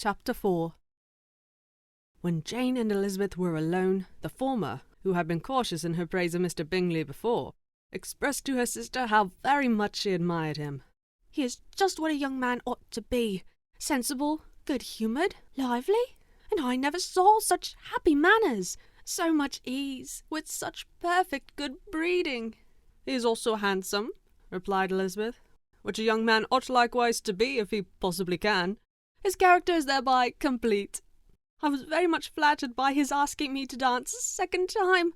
Chapter 4. When Jane and Elizabeth were alone, the former, who had been cautious in her praise of Mr. Bingley before, expressed to her sister how very much she admired him. "He is just what a young man ought to be, sensible, good-humoured, lively, and I never saw such happy manners, so much ease, with such perfect good breeding." "He is also handsome," replied Elizabeth, "which a young man ought likewise to be if he possibly can. His character is thereby complete. I was very much flattered by his asking me to dance a second time.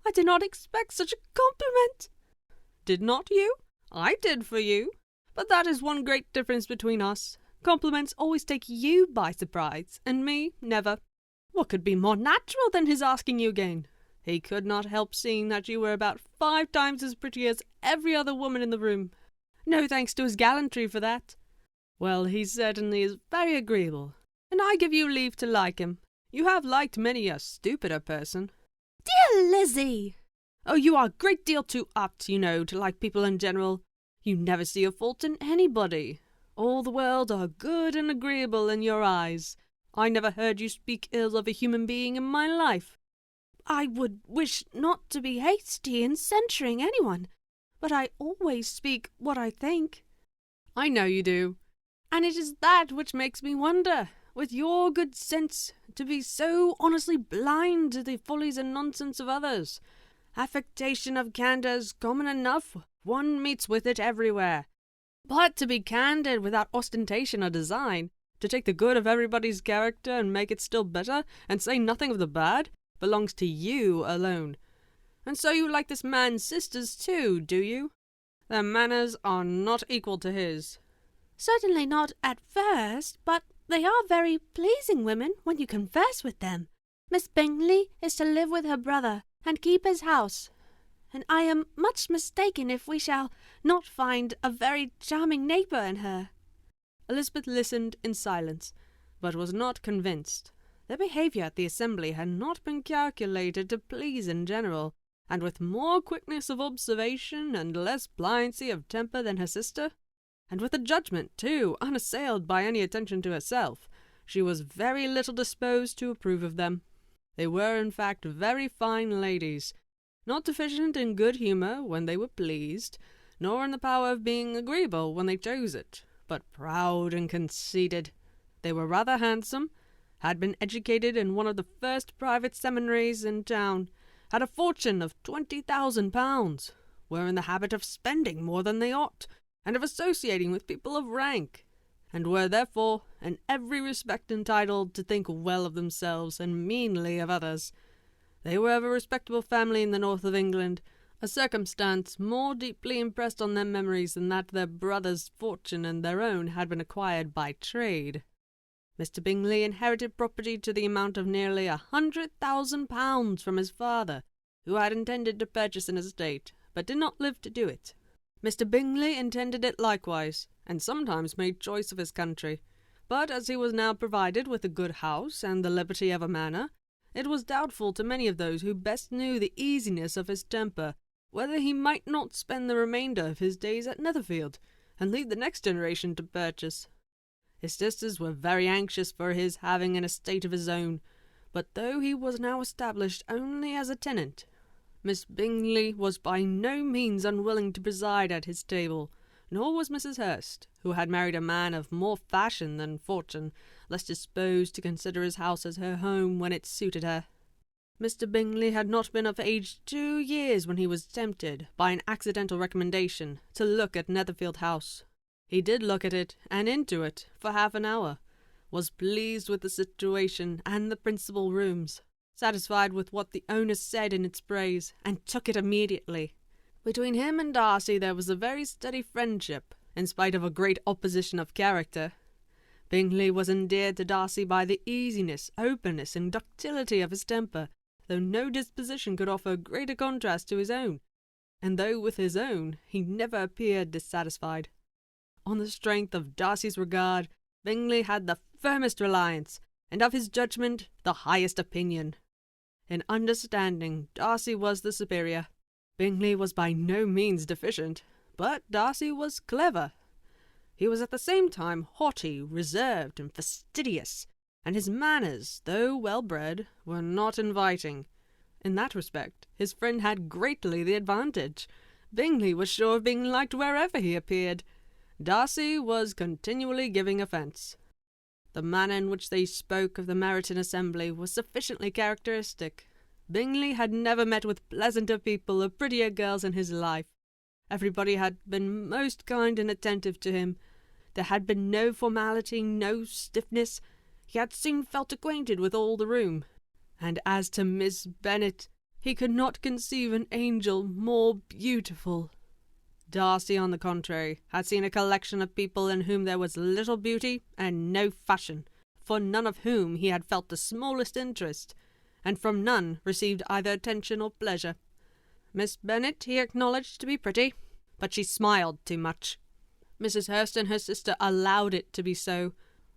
I did not expect such a compliment." "Did not you? I did for you. But that is one great difference between us. Compliments always take you by surprise, and me never. What could be more natural than his asking you again? He could not help seeing that you were about 5 times as pretty as every other woman in the room. No thanks to his gallantry for that. Well, he certainly is very agreeable, and I give you leave to like him. You have liked many a stupider person." "Dear Lizzie!" "Oh, you are a great deal too apt, you know, to like people in general. You never see a fault in anybody. All the world are good and agreeable in your eyes. I never heard you speak ill of a human being in my life." "I would wish not to be hasty in censuring anyone, but I always speak what I think." "I know you do. And it is that which makes me wonder, with your good sense, to be so honestly blind to the follies and nonsense of others. Affectation of candour is common enough. One meets with it everywhere. But to be candid without ostentation or design, to take the good of everybody's character and make it still better, and say nothing of the bad, belongs to you alone. And so you like this man's sisters too, do you? Their manners are not equal to his." "Certainly not at first, but they are very pleasing women when you converse with them. Miss Bingley is to live with her brother and keep his house, and I am much mistaken if we shall not find a very charming neighbour in her." Elizabeth listened in silence, but was not convinced. Their behaviour at the assembly had not been calculated to please in general, and with more quickness of observation and less pliancy of temper than her sister, and with a judgment, too, unassailed by any attention to herself, she was very little disposed to approve of them. They were, in fact, very fine ladies, not deficient in good humour when they were pleased, nor in the power of being agreeable when they chose it, but proud and conceited. They were rather handsome, had been educated in one of the first private seminaries in town, had a fortune of £20,000, were in the habit of spending more than they ought, and of associating with people of rank, and were therefore in every respect entitled to think well of themselves and meanly of others. They were of a respectable family in the north of England, a circumstance more deeply impressed on their memories than that their brother's fortune and their own had been acquired by trade. Mr. Bingley inherited property to the amount of nearly £100,000 from his father, who had intended to purchase an estate, but did not live to do it. Mr. Bingley intended it likewise, and sometimes made choice of his country, but as he was now provided with a good house and the liberty of a manor, it was doubtful to many of those who best knew the easiness of his temper whether he might not spend the remainder of his days at Netherfield, and leave the next generation to purchase. His sisters were very anxious for his having an estate of his own, but though he was now established only as a tenant, Miss Bingley was by no means unwilling to preside at his table, nor was Mrs. Hurst, who had married a man of more fashion than fortune, less disposed to consider his house as her home when it suited her. Mr. Bingley had not been of age 2 years when he was tempted, by an accidental recommendation, to look at Netherfield House. He did look at it, and into it, for half an hour, was pleased with the situation and the principal rooms, satisfied with what the owner said in its praise, and took it immediately. Between him and Darcy there was a very steady friendship, in spite of a great opposition of character. Bingley was endeared to Darcy by the easiness, openness, and ductility of his temper, though no disposition could offer a greater contrast to his own, and though with his own he never appeared dissatisfied. On the strength of Darcy's regard, Bingley had the firmest reliance, and of his judgment the highest opinion. In understanding, Darcy was the superior. Bingley was by no means deficient, but Darcy was clever. He was at the same time haughty, reserved, and fastidious, and his manners, though well-bred, were not inviting. In that respect, his friend had greatly the advantage. Bingley was sure of being liked wherever he appeared. Darcy was continually giving offence. The manner in which they spoke of the Meryton assembly was sufficiently characteristic. Bingley had never met with pleasanter people or prettier girls in his life. Everybody had been most kind and attentive to him. There had been no formality, no stiffness. He had soon felt acquainted with all the room. And as to Miss Bennet, he could not conceive an angel more beautiful. Darcy, on the contrary, had seen a collection of people in whom there was little beauty and no fashion, for none of whom he had felt the smallest interest, and from none received either attention or pleasure. Miss Bennet he acknowledged to be pretty, but she smiled too much. Mrs. Hurst and her sister allowed it to be so,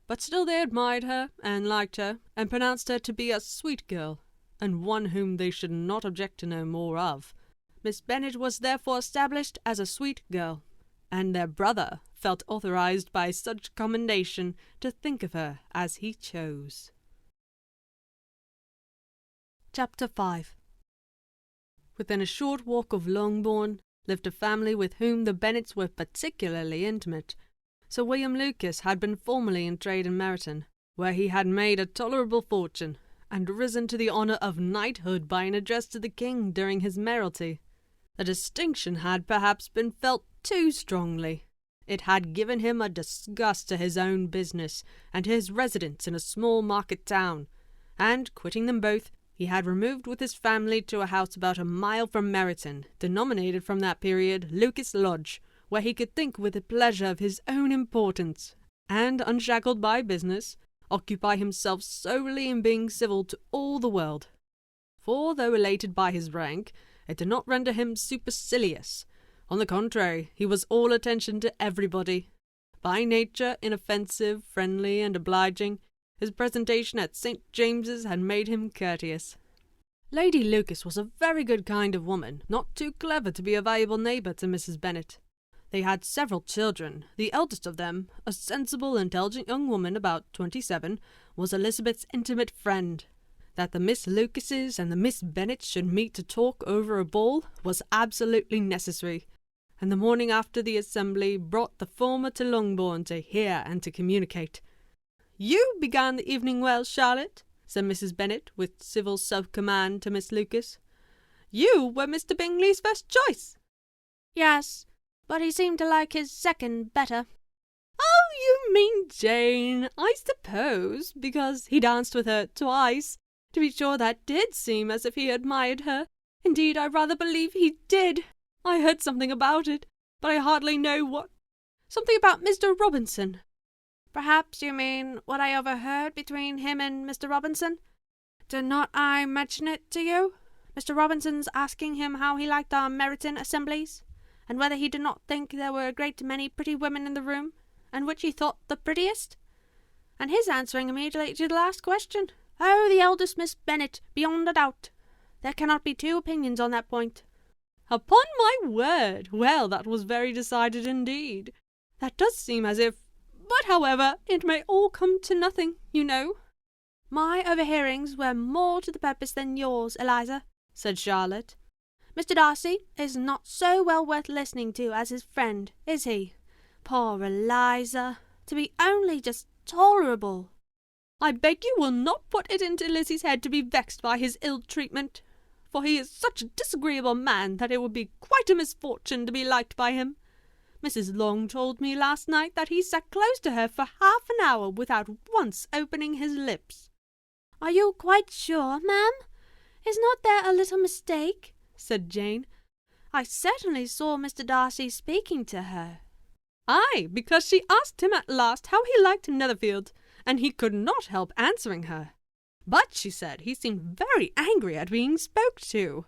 but still they admired her and liked her, and pronounced her to be a sweet girl, and one whom they should not object to know more of. Miss Bennet was therefore established as a sweet girl, and their brother felt authorized by such commendation to think of her as he chose. Chapter 5. Within a short walk of Longbourn lived a family with whom the Bennets were particularly intimate. Sir William Lucas had been formerly in trade in Meryton, where he had made a tolerable fortune, and risen to the honour of knighthood by an address to the king during his mayoralty. The distinction had perhaps been felt too strongly. It had given him a disgust to his own business, and to his residence in a small market town, and, quitting them both, he had removed with his family to a house about a mile from Meryton, denominated from that period Lucas Lodge, where he could think with pleasure of his own importance, and, unshackled by business, occupy himself solely in being civil to all the world. For, though elated by his rank, it did not render him supercilious. On the contrary, he was all attention to everybody. By nature inoffensive, friendly, and obliging, his presentation at St. James's had made him courteous. Lady Lucas was a very good kind of woman, not too clever to be a valuable neighbour to Mrs. Bennet. They had several children. The eldest of them, a sensible, intelligent young woman about 27, was Elizabeth's intimate friend. That the Miss Lucases and the Miss Bennets should meet to talk over a ball was absolutely necessary, and the morning after the assembly brought the former to Longbourn to hear and to communicate. "You began the evening well, Charlotte," said Mrs. Bennet, with civil self-command to Miss Lucas. "You were Mr. Bingley's first choice." "Yes, but he seemed to like his second better." "Oh, you mean Jane, I suppose, because he danced with her twice. To be sure, that did seem as if he admired her. Indeed, I rather believe he did. I heard something about it, but I hardly know what. Something about Mr. Robinson." "Perhaps you mean what I overheard between him and Mr. Robinson? Did not I mention it to you? Mr. Robinson's asking him how he liked our Meryton assemblies, and whether he did not think there were a great many pretty women in the room, and which he thought the prettiest? And his answering immediately to the last question, 'Oh, the eldest Miss Bennet, beyond a doubt. There cannot be two opinions on that point.'" "Upon my word! Well, that was very decided indeed. That does seem as if... But, however, it may all come to nothing, you know." "My overhearings were more to the purpose than yours, Eliza," said Charlotte. "Mr. Darcy is not so well worth listening to as his friend, is he? Poor Eliza, to be only just tolerable." "I beg you will not put it into Lizzie's head to be vexed by his ill-treatment, for he is such a disagreeable man that it would be quite a misfortune to be liked by him. Mrs. Long told me last night that he sat close to her for half an hour without once opening his lips." "Are you quite sure, ma'am? Is not there a little mistake?" said Jane. "I certainly saw Mr. Darcy speaking to her." "Aye, because she asked him at last how he liked Netherfield, and he could not help answering her. But, she said, he seemed very angry at being spoke to."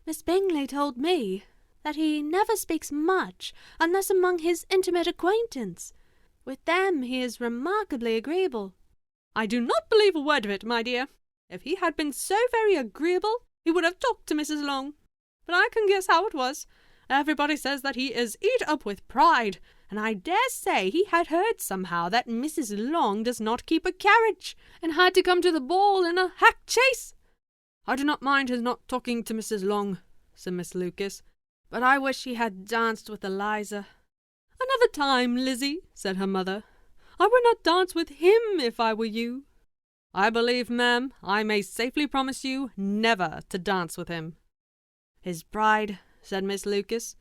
"Miss Bingley told me that he never speaks much unless among his intimate acquaintance. With them he is remarkably agreeable." "I do not believe a word of it, my dear. If he had been so very agreeable, he would have talked to Mrs. Long. But I can guess how it was. Everybody says that he is eat up with pride, and I dare say he had heard somehow that Mrs. Long does not keep a carriage, and had to come to the ball in a hack chaise. I do not mind his not talking to Mrs. Long, said Miss Lucas, but I wish he had danced with Eliza. Another time, Lizzie, said her mother. I would not dance with him if I were you. I believe, ma'am, I may safely promise you never to dance with him. His pride, said Miss Lucas,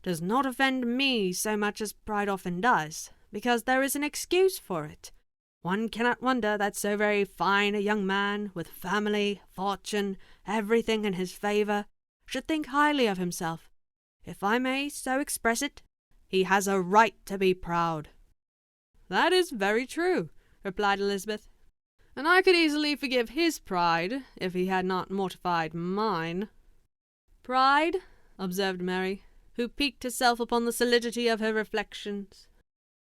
does not offend me so much as pride often does, because there is an excuse for it. One cannot wonder that so very fine a young man, with family, fortune, everything in his favour, should think highly of himself. If I may so express it, he has a right to be proud. That is very true, replied Elizabeth, and I could easily forgive his pride, if he had not mortified mine. Pride, observed Mary, who piqued herself upon the solidity of her reflections,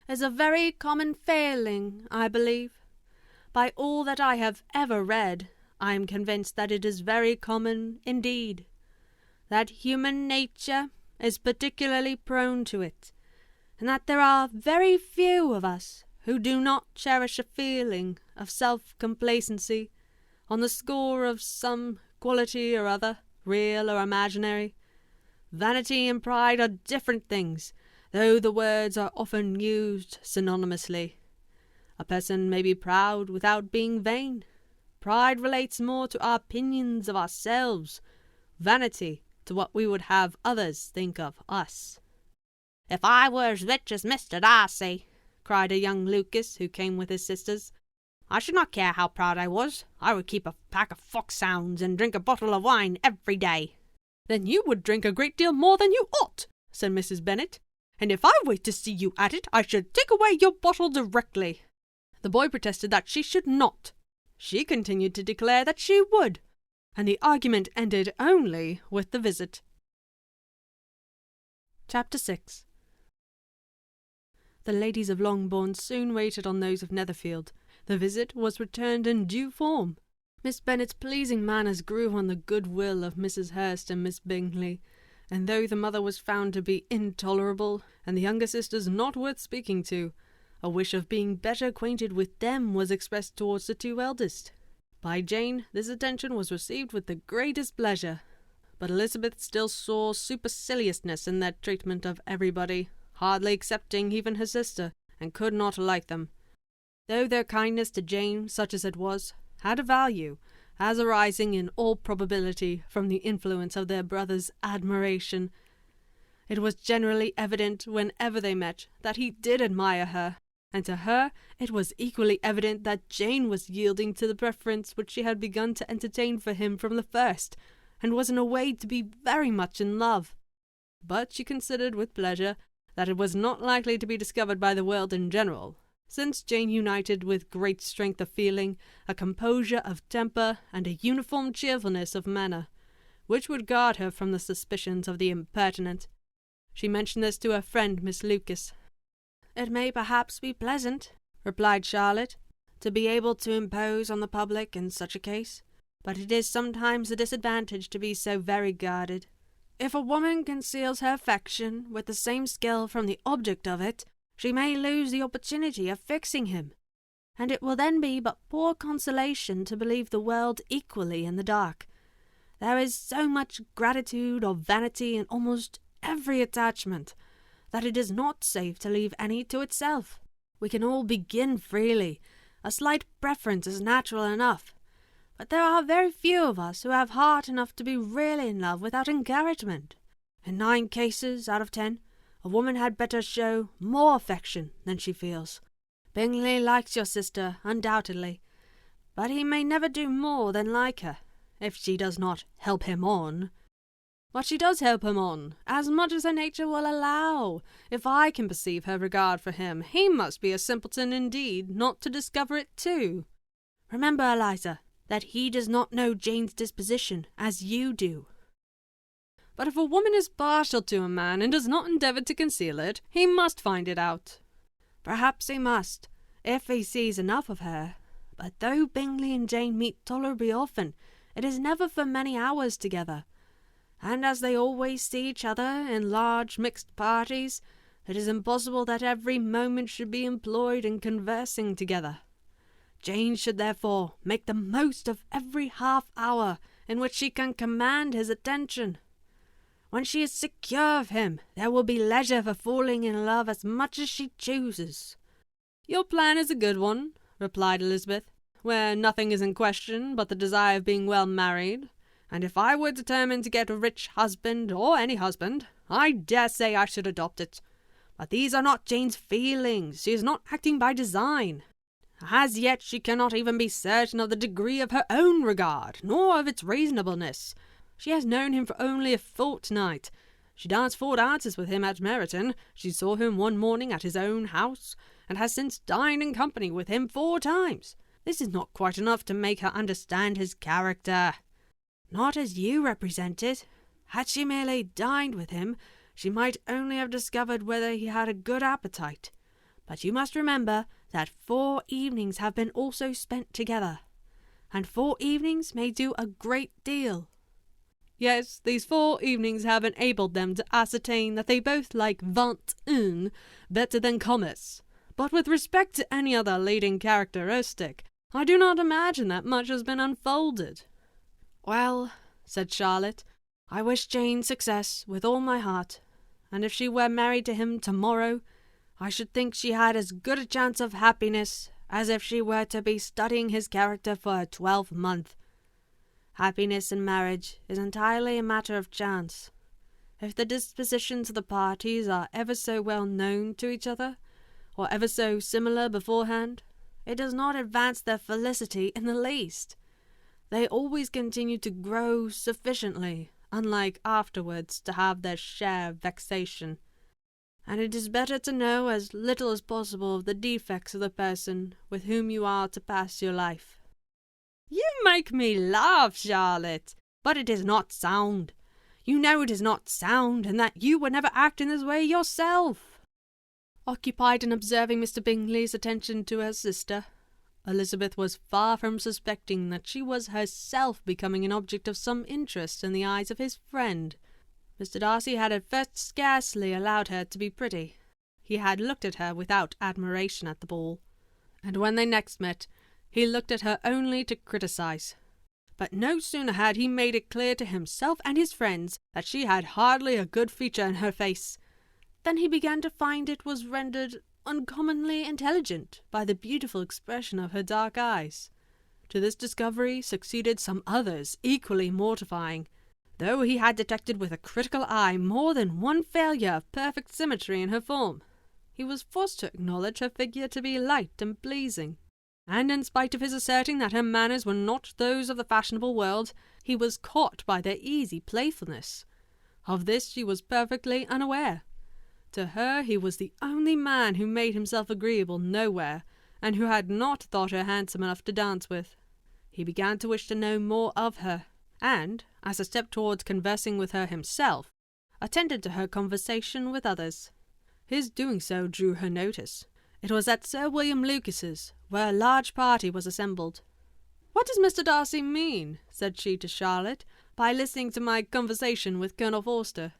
is a very common failing, I believe. By all that I have ever read, I am convinced that it is very common indeed, that human nature is particularly prone to it, and that there are very few of us who do not cherish a feeling of self-complacency on the score of some quality or other, real or imaginary. Vanity and pride are different things, though the words are often used synonymously. A person may be proud without being vain. Pride relates more to our opinions of ourselves, vanity to what we would have others think of us. If I were as rich as Mr. Darcy, cried a young Lucas who came with his sisters, I should not care how proud I was. I would keep a pack of foxhounds and drink a bottle of wine every day. Then you would drink a great deal more than you ought, said Mrs. Bennet, and if I were to see you at it, I should take away your bottle directly. The boy protested that she should not. She continued to declare that she would, and the argument ended only with the visit. Chapter 6. The ladies of Longbourn soon waited on those of Netherfield. The visit was returned in due form. Miss Bennet's pleasing manners grew on the good will of Mrs. Hurst and Miss Bingley, and though the mother was found to be intolerable, and the younger sisters not worth speaking to, a wish of being better acquainted with them was expressed towards the two eldest. By Jane this attention was received with the greatest pleasure, but Elizabeth still saw superciliousness in their treatment of everybody, hardly excepting even her sister, and could not like them. Though their kindness to Jane, such as it was, had a value, as arising in all probability from the influence of their brother's admiration, it was generally evident whenever they met that he did admire her, and to her it was equally evident that Jane was yielding to the preference which she had begun to entertain for him from the first, and was in a way to be very much in love. But she considered with pleasure that it was not likely to be discovered by the world in general, since Jane united with great strength of feeling, a composure of temper, and a uniform cheerfulness of manner, which would guard her from the suspicions of the impertinent. She mentioned this to her friend Miss Lucas. "It may perhaps be pleasant," replied Charlotte, "to be able to impose on the public in such a case, but it is sometimes a disadvantage to be so very guarded. If a woman conceals her affection with the same skill from the object of it, she may lose the opportunity of fixing him, and it will then be but poor consolation to believe the world equally in the dark. There is so much gratitude or vanity in almost every attachment, that it is not safe to leave any to itself. We can all begin freely. A slight preference is natural enough, but there are very few of us who have heart enough to be really in love without encouragement. In 9 cases out of 10, a woman had better show more affection than she feels. Bingley likes your sister, undoubtedly, but he may never do more than like her, if she does not help him on. But she does help him on, as much as her nature will allow. If I can perceive her regard for him, he must be a simpleton indeed not to discover it too. Remember, Eliza, that he does not know Jane's disposition, as you do. But if a woman is partial to a man and does not endeavour to conceal it, he must find it out. Perhaps he must, if he sees enough of her. But though Bingley and Jane meet tolerably often, it is never for many hours together, and as they always see each other in large mixed parties, It is impossible that every moment should be employed in conversing together. Jane should therefore make the most of every half-hour in which she can command his attention. When she is secure of him, there will be leisure for falling in love as much as she chooses." "Your plan is a good one," replied Elizabeth, "where nothing is in question but the desire of being well married, and if I were determined to get a rich husband, or any husband, I dare say I should adopt it. But these are not Jane's feelings. She is not acting by design. As yet she cannot even be certain of the degree of her own regard, nor of its reasonableness. She has known him for only a fortnight. She danced 4 dances with him at Meryton. She saw him one morning at his own house, and has since dined in company with him 4 times. This is not quite enough to make her understand his character. Not as you represent it. Had she merely dined with him, she might only have discovered whether he had a good appetite. But you must remember that 4 evenings have been also spent together, and 4 evenings may do a great deal." "Yes, these 4 evenings have enabled them to ascertain that they both like 21 better than commerce. But with respect to any other leading characteristic, I do not imagine that much has been unfolded." "Well," said Charlotte, "I wish Jane success with all my heart, and if she were married to him tomorrow, I should think she had as good a chance of happiness as if she were to be studying his character for a 12-month. Happiness in marriage is entirely a matter of chance. If the dispositions of the parties are ever so well known to each other, or ever so similar beforehand, it does not advance their felicity in the least. They always continue to grow sufficiently, unlike afterwards, to have their share of vexation. And it is better to know as little as possible of the defects of the person with whom you are to pass your life." "You make me laugh, Charlotte, but it is not sound. You know it is not sound, and that you would never act in this way yourself." Occupied in observing Mr. Bingley's attention to her sister, Elizabeth was far from suspecting that she was herself becoming an object of some interest in the eyes of his friend. Mr. Darcy had at first scarcely allowed her to be pretty. He had looked at her without admiration at the ball, and when they next met, he looked at her only to criticize. But no sooner had he made it clear to himself and his friends that she had hardly a good feature in her face, than he began to find it was rendered uncommonly intelligent by the beautiful expression of her dark eyes. To this discovery succeeded some others equally mortifying, though he had detected with a critical eye more than one failure of perfect symmetry in her form. He was forced to acknowledge her figure to be light and pleasing, and in spite of his asserting that her manners were not those of the fashionable world, he was caught by their easy playfulness. Of this she was perfectly unaware. To her he was the only man who made himself agreeable nowhere, and who had not thought her handsome enough to dance with. He began to wish to know more of her, and, as a step towards conversing with her himself, attended to her conversation with others. His doing so drew her notice. It was at Sir William Lucas's, where a large party was assembled. "What does Mr. Darcy mean," said she to Charlotte, "by listening to my conversation with Colonel Forster?"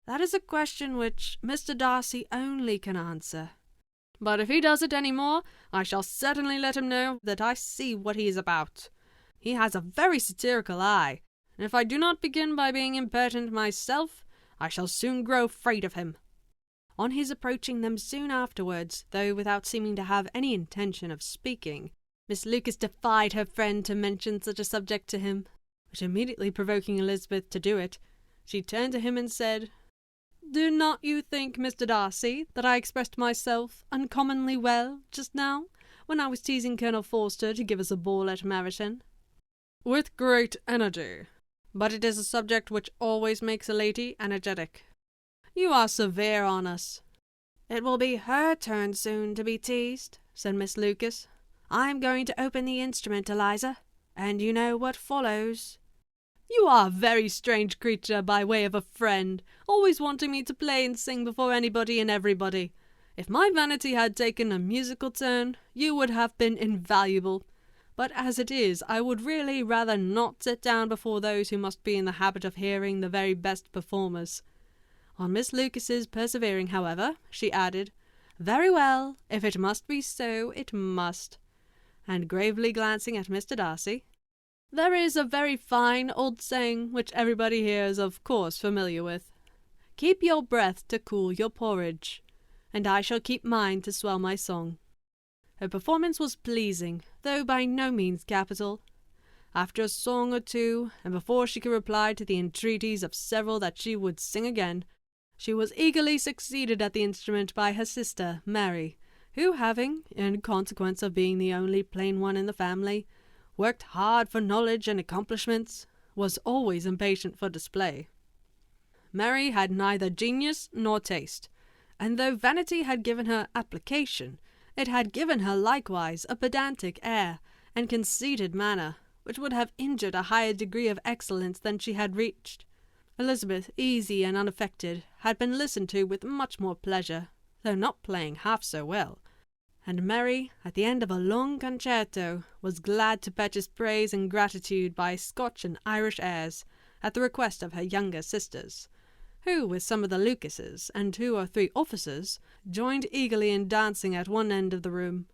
"That is a question which Mr. Darcy only can answer. But if he does it any more, I shall certainly let him know that I see what he is about. He has a very satirical eye, and if I do not begin by being impertinent myself, I shall soon grow afraid of him." On his approaching them soon afterwards, though without seeming to have any intention of speaking, Miss Lucas defied her friend to mention such a subject to him, which immediately provoking Elizabeth to do it, she turned to him and said, "Do not you think, Mr. Darcy, that I expressed myself uncommonly well just now, when I was teasing Colonel Forster to give us a ball at Meryton?" "With great energy. But it is a subject which always makes a lady energetic. You are severe on us." "It will be her turn soon to be teased," said Miss Lucas. "I am going to open the instrument, Eliza, and you know what follows." "You are a very strange creature by way of a friend, always wanting me to play and sing before anybody and everybody. If my vanity had taken a musical turn, you would have been invaluable. But as it is, I would really rather not sit down before those who must be in the habit of hearing the very best performers. On Miss Lucas's persevering, however, she added, "Very well, if it must be so, it must." And gravely glancing at Mr. Darcy, "There is a very fine old saying, which everybody here is of course familiar with. Keep your breath to cool your porridge, and I shall keep mine to swell my song." Her performance was pleasing, though by no means capital. After a song or two, and before she could reply to the entreaties of several that she would sing again, she was eagerly succeeded at the instrument by her sister, Mary, who having, in consequence of being the only plain one in the family, worked hard for knowledge and accomplishments, was always impatient for display. Mary had neither genius nor taste, and though vanity had given her application, it had given her likewise a pedantic air and conceited manner, which would have injured a higher degree of excellence than she had reached. Elizabeth, easy and unaffected, had been listened to with much more pleasure, though not playing half so well, and Mary, at the end of a long concerto, was glad to purchase praise and gratitude by Scotch and Irish airs, at the request of her younger sisters, who, with some of the Lucases and 2 or 3 officers, joined eagerly in dancing at one end of the room.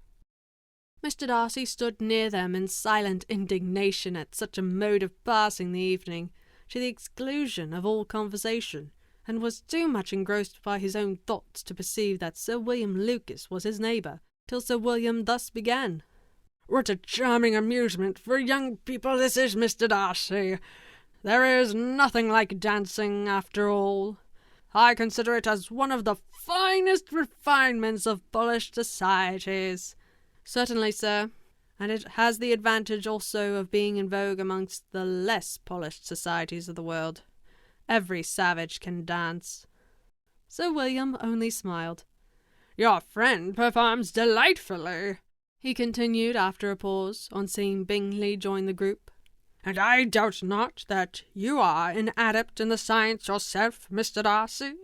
Mr. Darcy stood near them in silent indignation at such a mode of passing the evening, to the exclusion of all conversation, and was too much engrossed by his own thoughts to perceive that Sir William Lucas was his neighbour, till Sir William thus began. "What a charming amusement for young people this is, Mr. Darcy! There is nothing like dancing, after all. I consider it as one of the finest refinements of polished societies." "Certainly, sir, and it has the advantage also of being in vogue amongst the less polished societies of the world. Every savage can dance." Sir William only smiled. "Your friend performs delightfully," he continued after a pause, on seeing Bingley join the group, "and I doubt not that you are an adept in the science yourself, Mr. Darcy."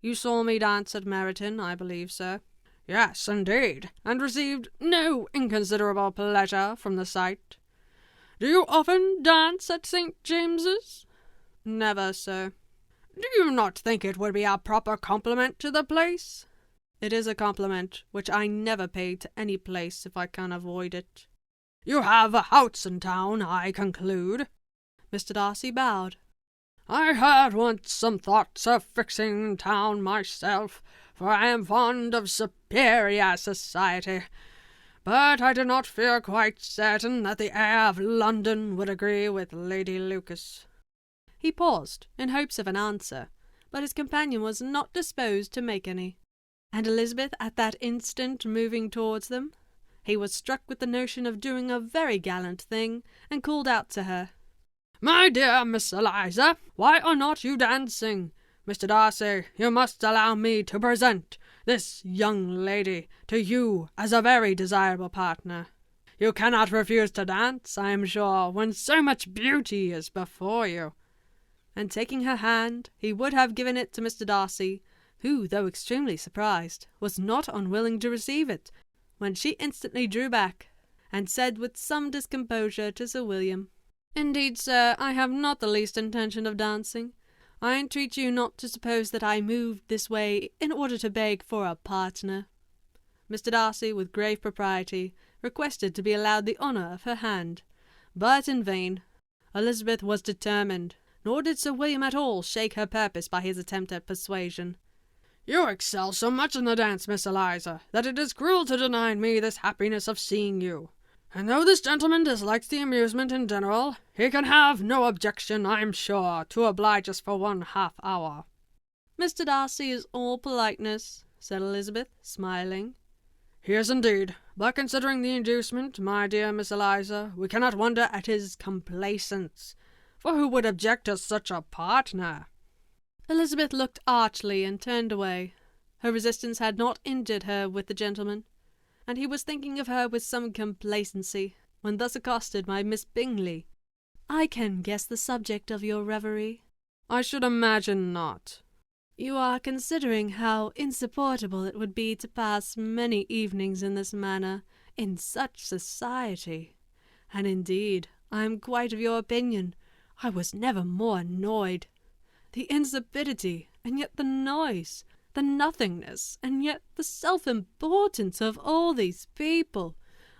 "You saw me dance at Meryton, I believe, sir." "Yes, indeed, and received no inconsiderable pleasure from the sight. Do you often dance at St. James's?" "Never, sir." "Do you not think it would be a proper compliment to the place?" "It is a compliment which I never pay to any place if I can avoid it." "You have a house in town, I conclude?" Mr. Darcy bowed. "I had once some thoughts of fixing in town myself, for I am fond of superior society, but I did not feel quite certain that the air of London would agree with Lady Lucas." He paused, in hopes of an answer, but his companion was not disposed to make any, and Elizabeth at that instant moving towards them, he was struck with the notion of doing a very gallant thing, and called out to her, "My dear Miss Eliza, why are not you dancing? Mr. Darcy, you must allow me to present this young lady to you as a very desirable partner. You cannot refuse to dance, I am sure, when so much beauty is before you." And taking her hand, he would have given it to Mr. Darcy, who, though extremely surprised, was not unwilling to receive it, when she instantly drew back, and said with some discomposure to Sir William, "Indeed, sir, I have not the least intention of dancing. I entreat you not to suppose that I moved this way in order to beg for a partner." Mr. Darcy, with grave propriety, requested to be allowed the honour of her hand, but in vain. Elizabeth was determined, nor did Sir William at all shake her purpose by his attempt at persuasion. "You excel so much in the dance, Miss Eliza, that it is cruel to deny me this happiness of seeing you. And though this gentleman dislikes the amusement in general, he can have no objection, I am sure, to oblige us for 1/2 hour." "Mr. Darcy is all politeness," said Elizabeth, smiling. "He is indeed, but considering the inducement, my dear Miss Eliza, we cannot wonder at his complaisance, for who would object to such a partner?" Elizabeth looked archly and turned away. Her resistance had not injured her with the gentleman, and he was thinking of her with some complacency, when thus accosted by Miss Bingley. "I can guess the subject of your reverie." "I should imagine not." "You are considering how insupportable it would be to pass many evenings in this manner, in such society. And indeed, I am quite of your opinion. I was never more annoyed. The insipidity, and yet the noise, the nothingness, and yet the self-importance of all these people.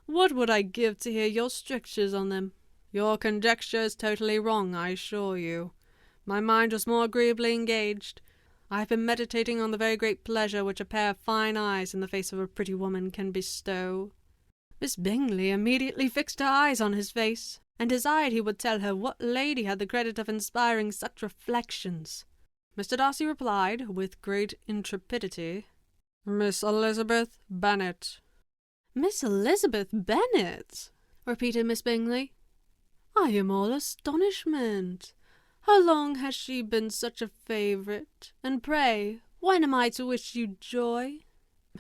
What would I give to hear your strictures on them? Your conjecture is totally wrong, I assure you. My mind was more agreeably engaged. I have been meditating on the very great pleasure which a pair of fine eyes in the face of a pretty woman can bestow." Miss Bingley immediately fixed her eyes on his face, and desired he would tell her what lady had the credit of inspiring such reflections. Mr. Darcy replied, with great intrepidity, "Miss Elizabeth Bennet." "Miss Elizabeth Bennet?" repeated Miss Bingley. "I am all astonishment. How long has she been such a favourite? And pray, when am I to wish you joy?"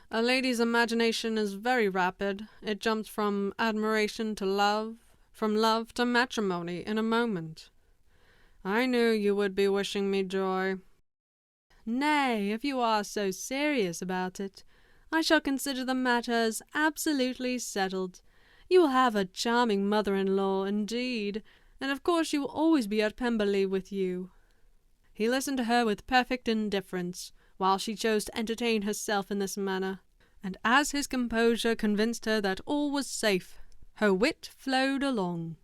"A lady's imagination is very rapid. It jumps from admiration to love, from love to matrimony in a moment. I knew you would be wishing me joy." "Nay, if you are so serious about it, I shall consider the matter as absolutely settled. You will have a charming mother-in-law, indeed, and of course she will always be at Pemberley with you." He listened to her with perfect indifference, while she chose to entertain herself in this manner, and as his composure convinced her that all was safe, her wit flowed along.